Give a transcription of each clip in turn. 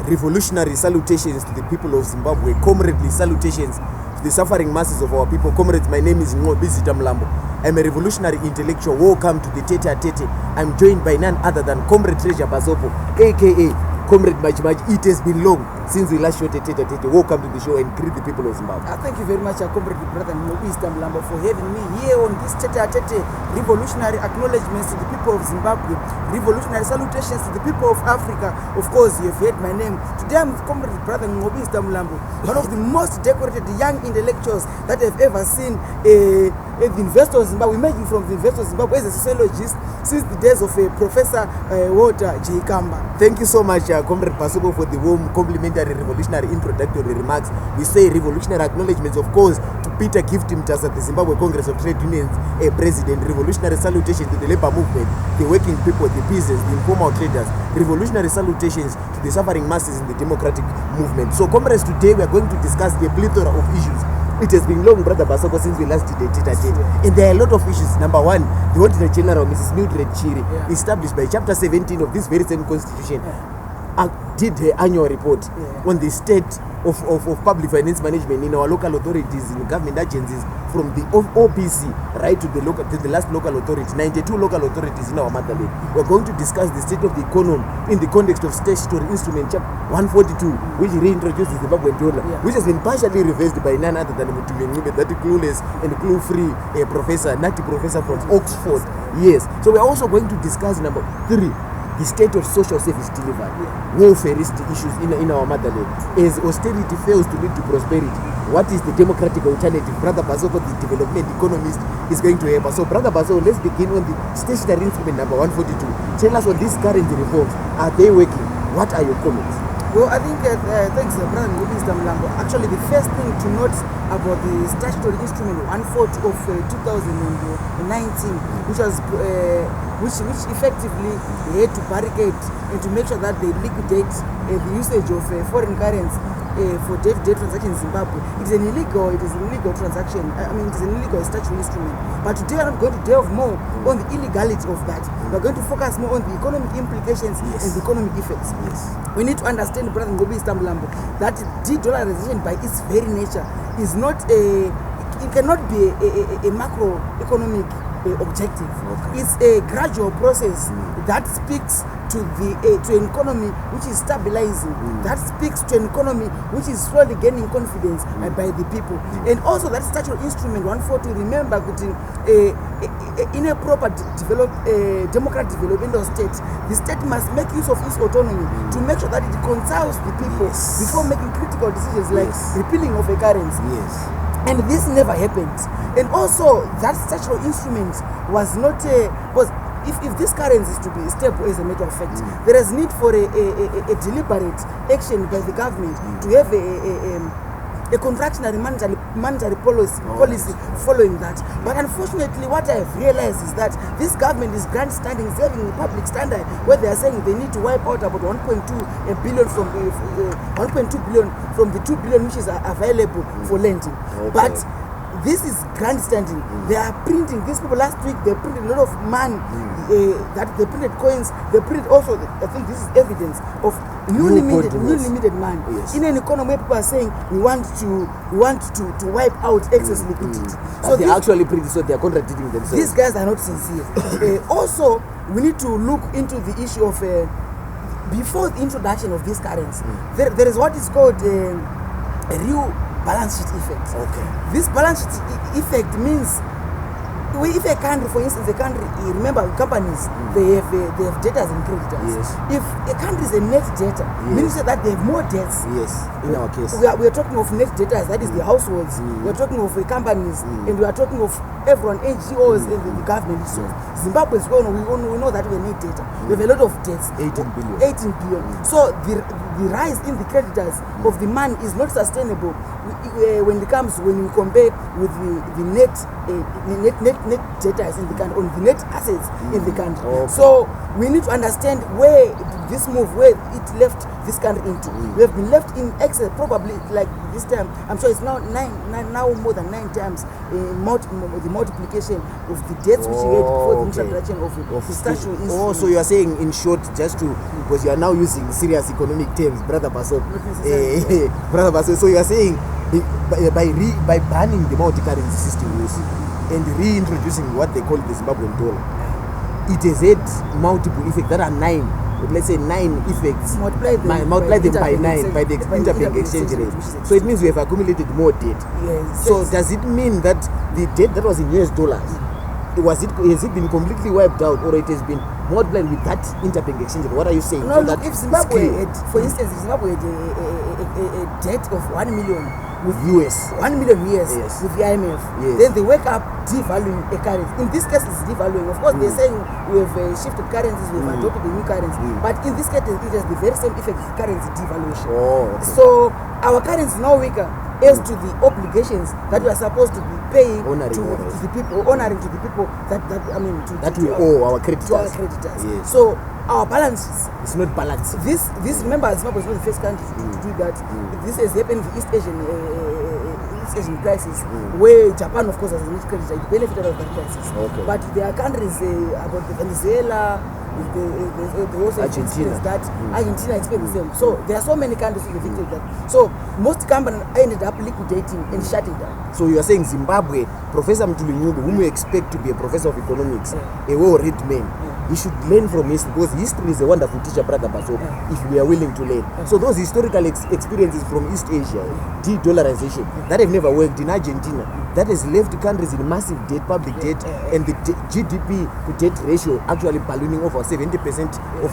revolutionary salutations to the people of Zimbabwe, comradely salutations to the suffering masses of our people. Comrades, my name is Nqobizitha Mlambo. I'm a revolutionary intellectual. Welcome to the tete'a. I'm joined by none other than Comrade Treasure Basopo, aka Comrade Majimaji. It has been long since we last shot a tete'a. Welcome to the show and greet the people of Zimbabwe. Thank you very much, Comrade Brother Nqobizitha Mlambo, for having me here on this tete'a. Revolutionary acknowledgements to the people of Zimbabwe, revolutionary salutations to the people of Africa. Of course, you have heard my name. Today I'm with Comrade Brother Nqobizitha Mlambo, one of the most decorated young intellectuals that I've ever seen. The University of Zimbabwe, emerging from the University of Zimbabwe as a sociologist since the days of Professor Walter J. Kamba. Thank you so much, Comrade Basopo, for the warm, complimentary, revolutionary introductory remarks. We say revolutionary acknowledgements, of course, to Peter Gift Mtasa, the Zimbabwe Congress of Trade Unions President. Revolutionary salutation to the labor movement, the working people, the peasants, the informal traders. Revolutionary salutations to the suffering masses in the democratic movement. So, comrades, today we are going to discuss a plethora of issues. It has been long, Brother Basopo, since we last did a tete'a. And there are a lot of issues. Number one, the Auditor General, Mrs. Mildred Chiri, established by Chapter 17 of this very same Constitution, did her annual report on the state of public finance management in our local authorities, in government agencies, from the OPC right to the last local authority, 92 local authorities in our motherland. We're going to discuss the state of the economy in the context of statutory instrument chapter 142, which reintroduces the Zimbabwean dollar, which has been partially reversed by none other than Nqobizitha, that clueless and clue-free professor, nutty professor from Oxford. Yes. So we're also going to discuss number 3, the state of social service delivery, welfareist issues in our motherland. As austerity fails to lead to prosperity, what is the democratic alternative? Brother Basopo, the development economist, is going to help us. So, Brother Basopo, let's begin on the statutory instrument number 142. Tell us on these current reforms. Are they working? What are your comments? Well, I think, thanks, Brother Nqobizitha Mlambo. Actually, the first thing to note about the statutory instrument 140 of 2019, which effectively had to barricade and to make sure that they liquidate the usage of foreign currency for day-to-day transactions in Zimbabwe. It is an illegal transaction. I mean, it is an illegal statutory instrument. But today we're not going to delve more on the illegality of that. We're going to focus more on the economic implications and the economic effects. We need to understand, Brother Nqobizitha Mlambo, that de-dollarization by its very nature is not it cannot be a macroeconomic objective. It's a gradual process that speaks to an economy which is stabilizing, that speaks to an economy which is slowly gaining confidence by the people. And also that statutory instrument 142, remember that in a proper democratic developmental state, the state must make use of its autonomy to make sure that it consults the people before making critical decisions like repealing of a currency. And this never happened. And also, that statutory instrument was not because if this currency is to be stable, as a matter of fact, there is need for a deliberate action by the government to have a contractionary monetary policy following that. But unfortunately, what I have realized is that this government is grandstanding, is having a public standard where they are saying they need to wipe out about 1.2 billion from the 1.2 billion from the 2 billion which is available for lending. But this is grandstanding. They are printing, these people last week they printed a lot of money, that they printed coins, they printed also, I think this is evidence of new limited money. In an economy where people are saying we want to wipe out excess liquidity. So they actually print, so they are contradicting themselves. These guys are not sincere. Also, we need to look into the issue of before the introduction of this currency, there is what is called a real balance sheet effect. This balance sheet effect means if a country, for instance, remember companies, they have debtors and creditors. If a country is a net debtor, means that they have more debts. In our case, we are talking of net debtors, that is the households. We are talking of companies, and we are talking of everyone, NGOs, and the government. So Zimbabwe is going. We know that we need debtor. We have a lot of debts. 18 billion. So the rise in the creditors of the man is not sustainable when we compare with the net debtors in the country, or the net assets in the country. So we need to understand where this move, where it left this country into. We have been left in excess, probably like this time. I'm sure it's now now more than 9 times the multiplication of the deaths which we had before the introduction of the statue. So you are saying, in short, just to, because you are now using serious economic terms, Brother Basopo. Brother Basopo. So you are saying by banning the multi-currency system and reintroducing what they call the Zimbabwean dollar, it has had multiple effects. There are 9. Let's say 9 effects. Multiply them by 9 by the interbank exchange rate. So it means we have accumulated more debt. Yes. So does it mean that the debt that was in US dollars, has it been completely wiped out, or it has been multiplied with that interbank exchange rate? What are you saying? No, so look, if Zimbabwe had, for instance, if Zimbabwe had a debt of 1 million with US, 1 million years with the IMF, then they wake up devaluing a currency. In this case, it's devaluing. Of course, they're saying we have shifted currencies, we've adopted a new currency. But in this case, it has the very same effect of currency devaluation. So our currency is now weaker as to the obligations that we are supposed to be paying to the people, honoring to the people that we owe our creditors. Yes. So our balance is not balanced. This remember, Zimbabwe is not the first country to do that. This has happened in the East Asian crisis, where Japan, of course, has a rich credit, it benefited of that crisis. But there are countries about Venezuela, they also experienced that. Argentina experienced the same. So there are so many countries who victim of that. So most companies ended up liquidating and shutting down. So you are saying Zimbabwe, Professor Nqobizitha, whom you expect to be a professor of economics, a well-read man, he should learn from history, because history is a wonderful teacher, Brother Basopo, if we are willing to learn. So those historical experiences from East Asia, de-dollarization, that have never worked in Argentina, that has left countries in massive debt, public debt, and the GDP to debt ratio actually ballooning over 70% of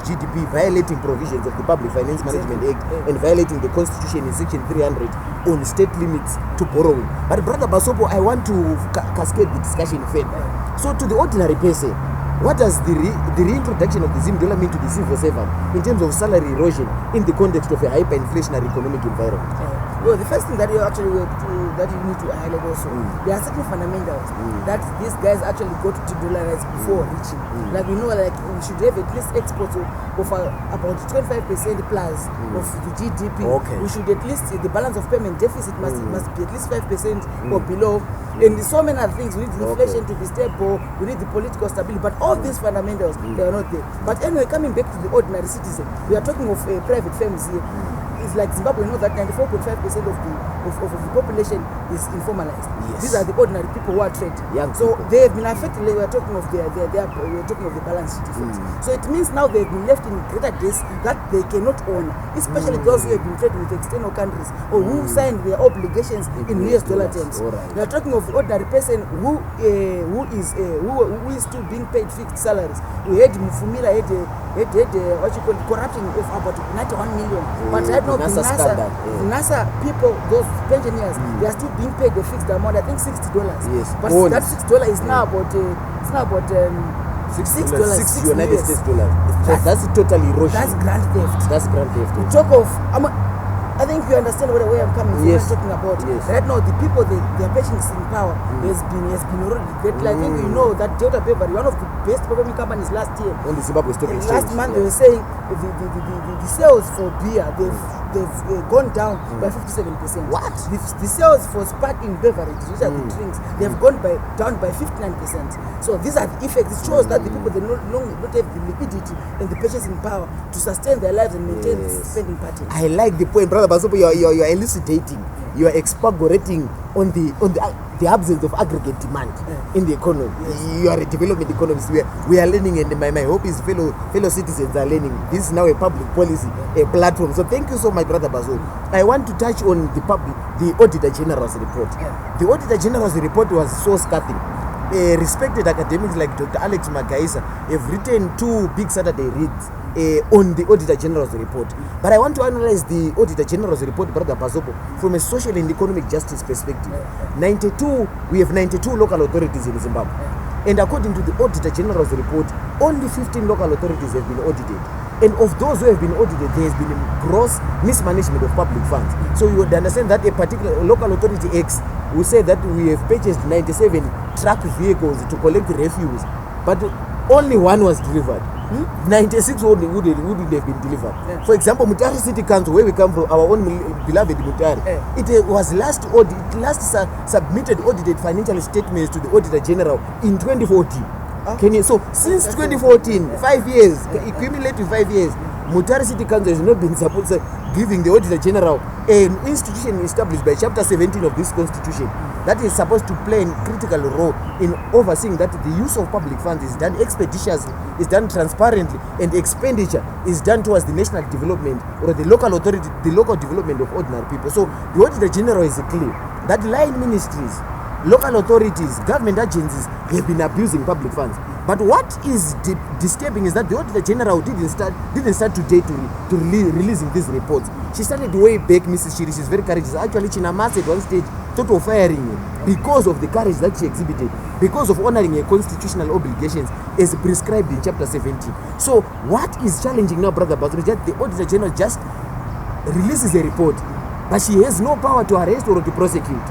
GDP, violating provisions of the Public Finance Management Act and violating the Constitution in Section 300 on state limits to borrowing. But Brother Basopo, I want to cascade the discussion further. So to the ordinary person, what does the reintroduction of the Zim dollar mean to the civil servant in terms of salary erosion in the context of a hyperinflationary economic environment? Well, the first thing that you actually that you need to highlight also, there are certain fundamentals that these guys actually got to dollarize before reaching. Like we know, like we should have at least exports of about 25% plus of the GDP. We should at least, the balance of payment deficit must be at least 5% or below. And so many other things. We need the inflation to be stable, we need the political stability, but all these fundamentals, they are not there. But anyway, coming back to the ordinary citizen, we are talking of private firms here. It's like Zimbabwe, you know that 94.5% of the population is informalized. These are the ordinary people who are trading. So they have been affected. We are talking of we are talking of the balance sheet effect. So it means now they have been left in greater debts that they cannot own, especially those who have been trading with external countries or who signed their obligations in US dollar terms. We are talking of the ordinary person who is still being paid fixed salaries. We had Mufumila had what you call corruption of about 91 million. But right now the NASA people, those pensioners, they are still being paid the fixed amount. I think $60. But that $6 is now about $6 United States dollars. So that's totally erosion. That's grand theft. We talk of I think you understand where I'm coming from. We're talking about right now. The people, their patience in power has been already great. I think you know that Delta Beverly, one of the best performing companies last year. On the Zimbabwe Stock Exchange. Last month they were saying the sales for beer they've gone down by 57%. What? The sales for sparkling beverages, which are the drinks, they've gone down by 59%. So these are the effects. It shows that the people, they not have the liquidity and the patience in power to sustain their lives and maintain the spending pattern. I like the point, Brother Basopo. You're elucidating, you are expurgating on the absence of aggregate demand in the economy. You are a development economist. We are learning, and my hope is fellow citizens are learning. This is now a public policy, a platform. So thank you so much, Brother Basopo. I want to touch on the Auditor General's report. The Auditor General's report was so scathing. Respected academics like Dr. Alex Magaisa have written 2 big Saturday reads on the Auditor General's report. But I want to analyze the Auditor General's report, Brother Basopo, from a social and economic justice perspective. We have 92 local authorities in Zimbabwe. And according to the Auditor General's report, only 15 local authorities have been audited. And of those who have been audited, there has been gross mismanagement of public funds. So you would understand that a particular local authority X will say that we have purchased 97 truck vehicles to collect refuse, but only one was delivered. 96 wouldn't have been delivered. For example, Mutare City Council, where we come from, our own beloved Mutare, it was last submitted audited financial statements to the Auditor General in 2014. Can you? So since 2014, 5 years, accumulative 5 years, Mutare City Council has not been giving the Auditor General an institution established by Chapter 17 of this Constitution that is supposed to play a critical role in overseeing that the use of public funds is done expeditiously, is done transparently, and expenditure is done towards the national development or the local authority, the local development of ordinary people. So the Auditor General is clear that line ministries, local authorities, government agencies have been abusing public funds. But what is disturbing is that the Auditor General didn't start today to releasing these reports. She started way back, Mrs. Shiri. She's very courageous. Actually, Chinamasa at one stage thought of firing her because of the courage that she exhibited, because of honoring her constitutional obligations as prescribed in Chapter 17. So what is challenging now, Brother Basopo, that the Auditor General just releases a report, but she has no power to arrest or to prosecute.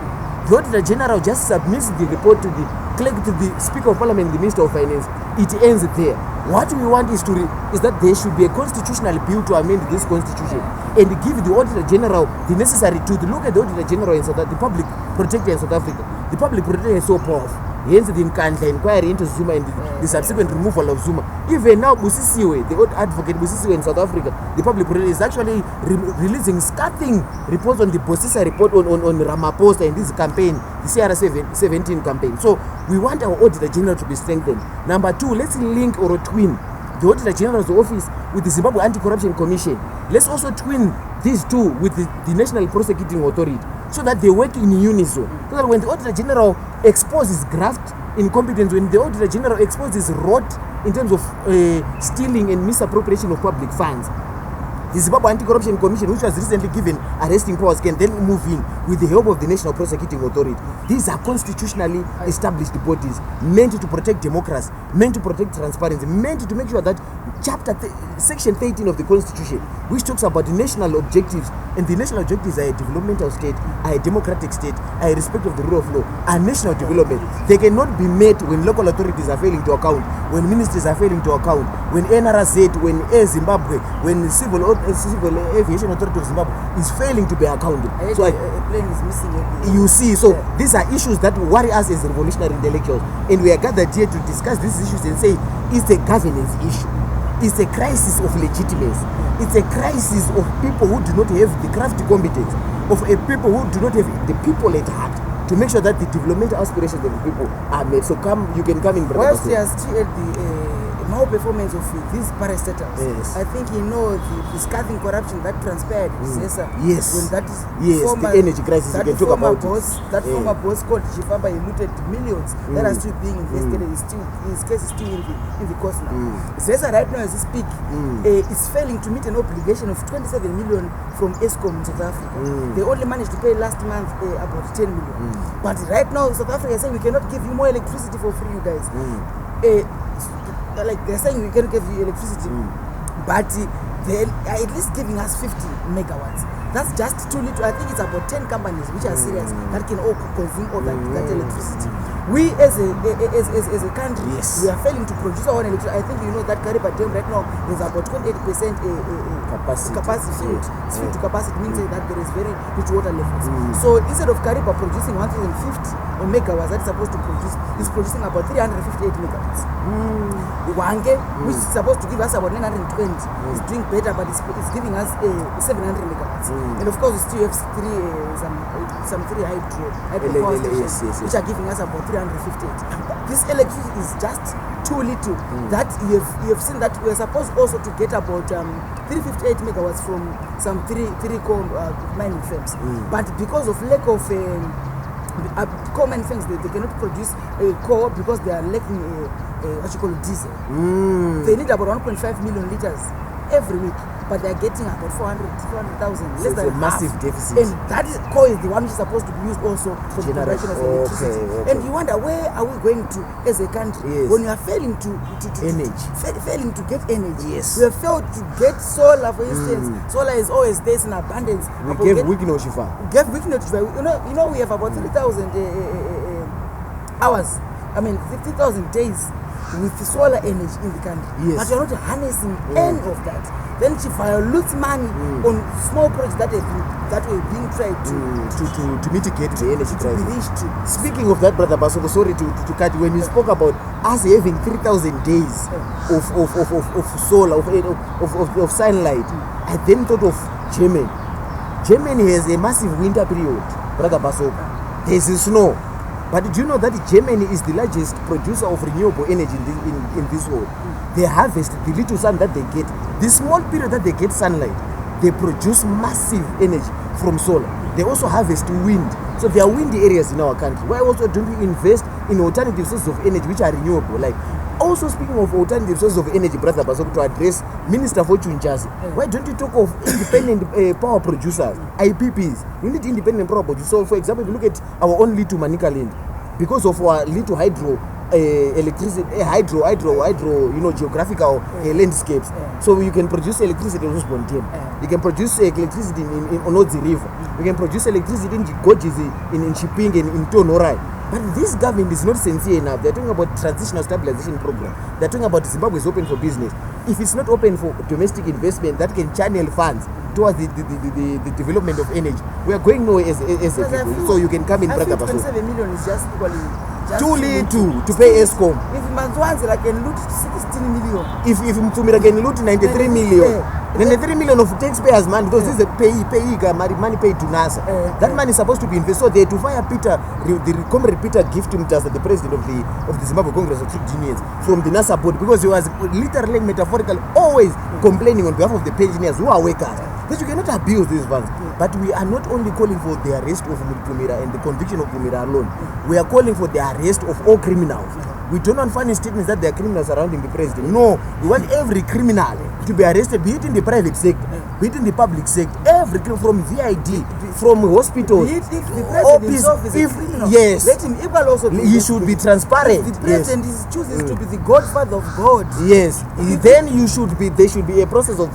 The Auditor General just submits the report to the clerk, to the Speaker of Parliament, the Minister of Finance. It ends there. What we want is that there should be a constitutional bill to amend this constitution and give the Auditor General the necessary to look at the Auditor General in South Africa, the public protector in South Africa. The public protector is so powerful. Hence the inquiry into Zuma and the subsequent removal of Zuma. Even now, Busisiwe, the old advocate Busisiwe in South Africa, the public protector is actually releasing scathing reports on the Bosisa report on Ramaphosa in this campaign, the CR17 campaign. So we want our Auditor General to be strengthened. Number two, let's link or twin the Auditor General's office with the Zimbabwe Anti-Corruption Commission. Let's also twin these two with the National Prosecuting Authority, so that they work in unison. So that when the Auditor General exposes graft, incompetence, when the Auditor General exposes rot in terms of stealing and misappropriation of public funds, the Zimbabwe Anti-Corruption Commission, which was recently given arresting powers, can then move in with the help of the National Prosecuting Authority. These are constitutionally established bodies meant to protect democracy, meant to protect transparency, meant to make sure that Section 13 of the Constitution, which talks about the national objectives, and the national objectives are a developmental state, are a democratic state, are a respect of the rule of law, are national development. They cannot be met when local authorities are failing to account, when ministries are failing to account, when NRZ, when Air Zimbabwe, when the Civil Aviation Authority of Zimbabwe is failing to be accounted. So a plane is missing. You see, so these are issues that worry us as revolutionary intellectuals, and we are gathered here to discuss these issues and say it's a governance issue. It's a crisis of legitimacy. It's a crisis of people who do not have the crafty competence, of a people who do not have the people at heart to make sure that the developmental aspirations of the people are met. So you can come in, Brother. Whilst he has still at the malperformance of these parastatals, I think the scathing corruption that transpired in Zesa, when that is the energy crisis, you can talk about that former boss called Chifamba, he looted millions that are still being investigated. His case is still in the course now. Zesa right now as we speak is failing to meet an obligation of 27 million from ESCOM in South Africa. They only managed to pay last month about 10 million. But right now South Africa is saying we cannot give you more electricity for free, you guys. Like they're saying we can give you electricity, but they're at least giving us 50 megawatts. That's just too little. I think it's about 10 companies which are serious that can all consume all that electricity. We as a country, we are failing to produce our own electricity. I think you know that Kariba Dam right now is about 28% capacity filled. Filled to capacity means that there is very little water levels. So instead of Kariba producing 1,050 megawatts, that's supposed to produce, is producing about 358 megawatts. Wange, which is supposed to give us about 920, is doing better, but it's giving us 700 megawatts. And of course, we still have some three hydro power stations, which are giving us about 358. This electricity is just too little. That you have seen that we are supposed also to get about 358 megawatts from some three coal mining firms, but because of lack of coal mining firms, they cannot produce coal because they are lacking diesel. They need about 1.5 million liters every week, but they are getting about 400,000. So it's a massive deficit. And that coal is the one which is supposed to be used also for the production of electricity. And you wonder, where are we going to as a country when we are failing to failing to get energy? We have failed to get solar, for instance. Solar is always there in abundance. We gave Wicknow Shifa. You know, we have about 3,000 hours. I mean, 50,000 days with solar energy in the country, but you're not harnessing any of that. Then she loses money on small projects that were being tried to mitigate the energy crisis. Speaking of that, Brother Basopo, sorry to cut you. When you spoke about us having 3,000 days of solar, of sunlight, I then thought of Germany. Germany has a massive winter period, Brother Basopo. There's snow. But do you know that Germany is the largest producer of renewable energy in this world? They harvest the little sun that they get. The small period that they get sunlight, they produce massive energy from solar. They also harvest wind. So there are windy areas in our country. Why also don't we invest in alternative sources of energy which are renewable? Like, also speaking of alternative sources of energy, Brother Basopo, to address Minister for Chunjazi, why don't you talk of independent power producers, IPPs? We need independent power producers. So, for example, if you look at our own little Manika land, because of our little hydro electricity, geographical landscapes. So you can produce electricity in Rosbondian. You can produce electricity in Onodzi River. You can produce electricity in Gojizi, in Chiping, and in Tonorai. But this government is not sincere enough. They're talking about transitional stabilization program. They're talking about Zimbabwe is open for business. If it's not open for domestic investment that can channel funds towards the development of energy, we are going nowhere as a people. So you can come in, Brother Basopo. 27 million is just equally too little to pay ESCOM. If Manzwanzi can loot 16 million. If Mfumira can loot 93 million. 93 million of taxpayers' money, because this is a money paid to NASA. That money is supposed to be invested. So they to fire the Comrade Peter Gift Mtasa, the president of the Zimbabwe Congress of Trade Unions, from the NASA board, because he was literally, metaphorically, always complaining on behalf of the pensioners who are workers. But you cannot abuse these funds. But we are not only calling for the arrest of Mfumira and the conviction of Mfumira alone. We are calling for the arrest of all criminals. We don't want funny statements that there are criminals surrounding the president. No, we want every criminal to be arrested, be it in the private sector, be it in the public sector, every from VID, from hospitals. If the president himself is a criminal, yes, let him equal also be. He should be transparent. If the president chooses to be the godfather of God, yes, then there should be a process of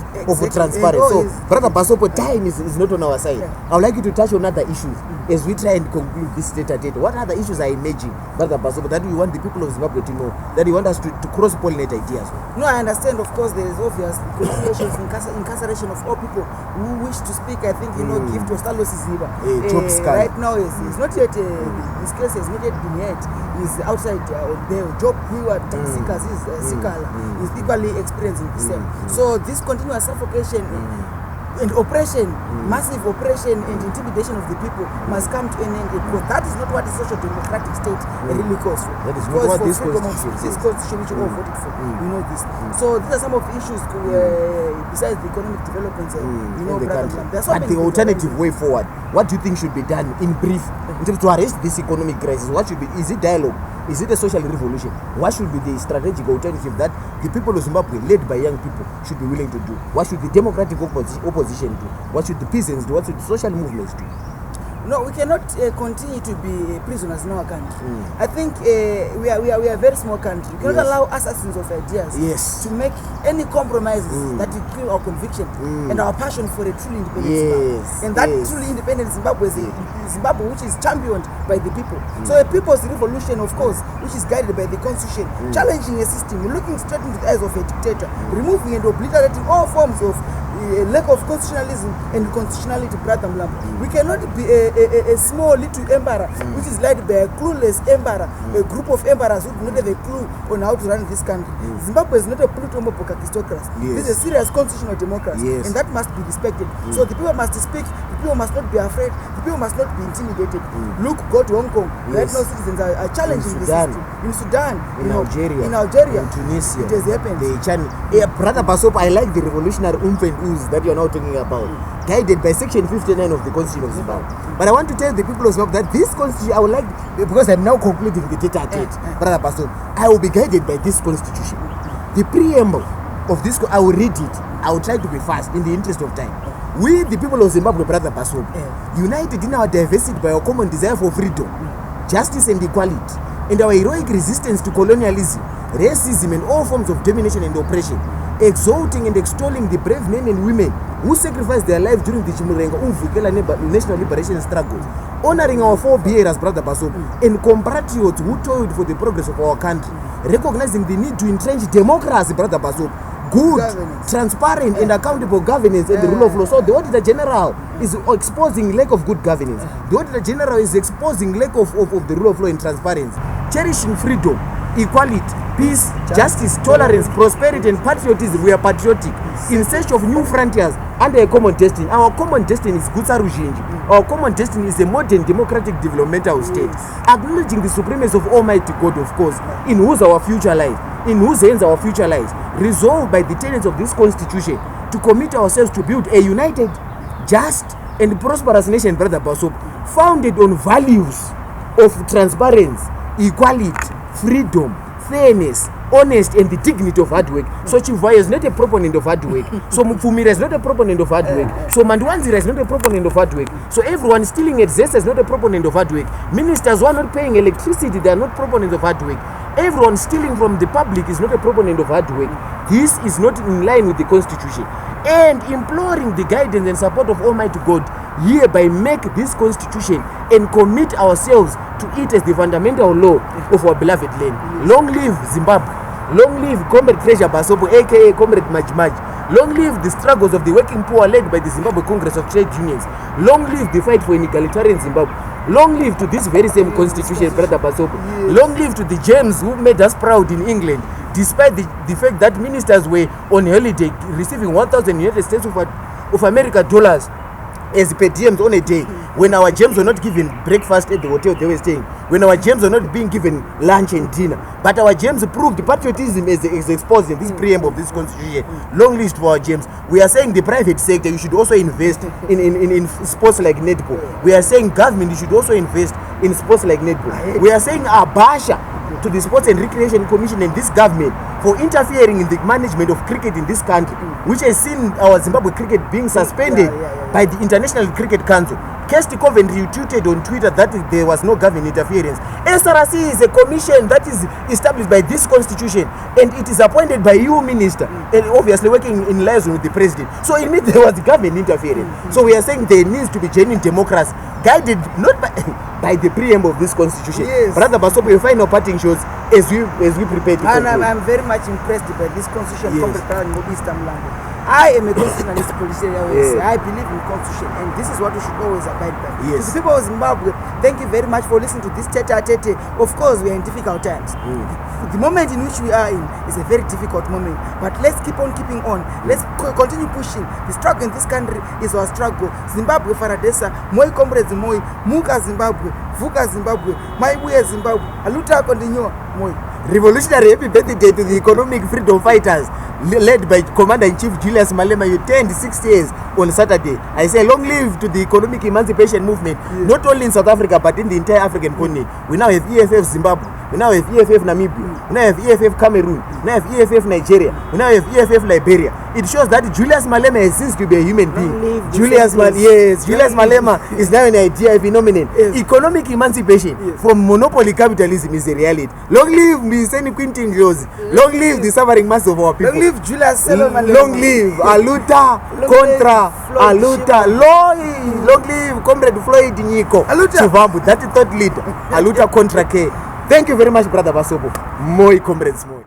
transparency. So, Brother Basopo, time is not on our side. I would like you to touch on other issues as we try and conclude this tete'a. What other issues are emerging, Brother Basopo, that we want the people of Zimbabwe to know, that we want us to cross-pollinate ideas? No, I understand, of course, there is obvious considerations, incarceration of all people who wish to speak. I think, Gift was right now, he's not yet, his case has not yet been heard. He's outside the job, seekers, he's equally experiencing the same. So this continuous suffocation and oppression, massive oppression and intimidation of the people must come to an end, because that is not what the social democratic state really calls for. That is not what this constitution which you all voted for. You know this. So these are some of the issues besides the economic developments. But the alternative way forward, what do you think should be done in brief in terms to arrest this economic crisis? What should be? Is it dialogue? Is it a social revolution? What should be the strategic alternative that the people of Zimbabwe, led by young people, should be willing to do? What should the democratic opposition do? What should the peasants do? What should the social movements do? No, we cannot continue to be prisoners in our country. I think we are a very small country. We cannot allow assassins of ideas to make any compromises that will kill our conviction and our passion for a truly independent Zimbabwe. And that truly independent Zimbabwe is a Zimbabwe which is championed by the people. So a people's revolution, of course, which is guided by the constitution, challenging a system, looking straight into the eyes of a dictator, removing and obliterating all forms of lack of constitutionalism and constitutionality, Brother Mlambo. We cannot be a small little emperor which is led by a clueless emperor, a group of emperors who do not have a clue on how to run this country. Zimbabwe is not a Pluto-Mopoka aristocracy. This is a serious constitutional democracy, and that must be respected. So the people must speak, the people must not be afraid, the people must not be intimidated. Look, go to Hong Kong. Right now citizens are challenging this system. In Sudan, in Algeria, in Tunisia, it has happened. Brother Basopo, I like the revolutionary that you are now talking about, guided by section 59 of the Constitution of Zimbabwe. But I want to tell the people of Zimbabwe that this Constitution, I would like, because I'm now concluding the tete'a, Brother Basopo, I will be guided by this Constitution. The preamble of this, I will read it. I will try to be fast in the interest of time. We, the people of Zimbabwe, Brother Basopo, united in our diversity by our common desire for freedom, justice and equality, and our heroic resistance to colonialism, racism, and all forms of domination and oppression, exalting and extolling the brave men and women who sacrificed their lives during the Chimurenga Umvukela National Liberation Struggle, honoring our forebears, Brother Basopo, and compatriots who toiled for the progress of our country, recognizing the need to entrench democracy, Brother Basopo, good, transparent and accountable governance and the rule of law. So the Auditor General is exposing lack of good governance. The Auditor General is exposing lack of the rule of law and transparency. Cherishing freedom, equality, peace, justice, tolerance, prosperity and patriotism. We are patriotic in search of new frontiers under a common destiny. Our common destiny is Gutsa Rujinji. Our common destiny is a modern democratic developmental state, acknowledging the supremacy of Almighty God, of course, in whose our future lies, in whose hands our future lies, resolved by the tenets of this constitution to commit ourselves to build a united, just and prosperous nation, Brother Basopo, founded on values of transparency, equality, freedom, fairness, honest and the dignity of hard work. So Chivaya is not a proponent of hard work. So Mufumira is not a proponent of hard work. So Mandwanzira is not a proponent of hard work. So everyone stealing at Zesta is not a proponent of hard work. Ministers who are not paying electricity, they are not proponents of hard work. Everyone stealing from the public is not a proponent of hard work. This is not in line with the constitution. And imploring the guidance and support of Almighty God, hereby make this constitution and commit ourselves to it as the fundamental law of our beloved land. Long live Zimbabwe. Long live Comrade Treasure Basopo, aka Comrade Majmaj. Long live the struggles of the working poor led by the Zimbabwe Congress of Trade Unions. Long live the fight for an egalitarian Zimbabwe. Long live to this very same constitution, Brother Basopo. Long live to the gems who made us proud in England, despite the fact that ministers were on holiday receiving 1,000 United States of America dollars as per diems on a day, when our gems were not given breakfast at the hotel they were staying, when our gems were not being given lunch and dinner. But our gems proved patriotism is exposed in this preamble of this constitution. Long list for our gems. We are saying the private sector, you should also invest in sports like netball. We are saying government, you should also invest in sports like netball. We are saying Abasha to the Sports and Recreation Commission and this government for interfering in the management of cricket in this country, which has seen our Zimbabwe cricket being suspended by the International Cricket Council. Kirsty Coventry tweeted on Twitter that there was no government interference. SRC is a commission that is established by this constitution and it is appointed by you, minister, and obviously working in liaison with the president. So it means there was government interference. So we are saying there needs to be genuine democracy, guided not by the preamble of this constitution. Yes. Brother Basopo, your final parting shows as we prepare to and conclude. I'm very much impressed by this constitution. Yes. From Nqobizitha Mlambo. I am a constitutionalist politician. I believe in constitution, and this is what we should always abide by. Yes. To the people of Zimbabwe, thank you very much for listening to this tete'a. Of course, we are in difficult times. The moment in which we are in is a very difficult moment, but let's keep on keeping on. Let's continue pushing. The struggle in this country is our struggle. Zimbabwe Faradesa, Moi comrades Moi, Muka Zimbabwe, Vuka Zimbabwe, Maibuya Zimbabwe, Aluta continue Moi. Revolutionary happy birthday to the economic freedom fighters led by Commander-in-Chief Julius Malema. You turned 60 years on Saturday. I say long live to the economic emancipation movement, not only in South Africa but in the entire African continent. We now have EFF Zimbabwe, we now have EFF Namibia, we now have EFF Cameroon, we now have EFF Nigeria, we now have EFF Liberia. It shows that Julius Malema has ceased to be a human being. Julius Malema is now an idea, a phenomenon. Yes. Economic emancipation from monopoly capitalism is a reality. Long live Mr. Quintin Rose. Long live the suffering mass of our people. Long live Julius Malema. Long live Aluta Contra Aluta. Long live Comrade Floyd Nyiko Chivambu, that is third leader. Aluta Contra K. Thank you very much, Brother Basopo. Moi comrades, moi.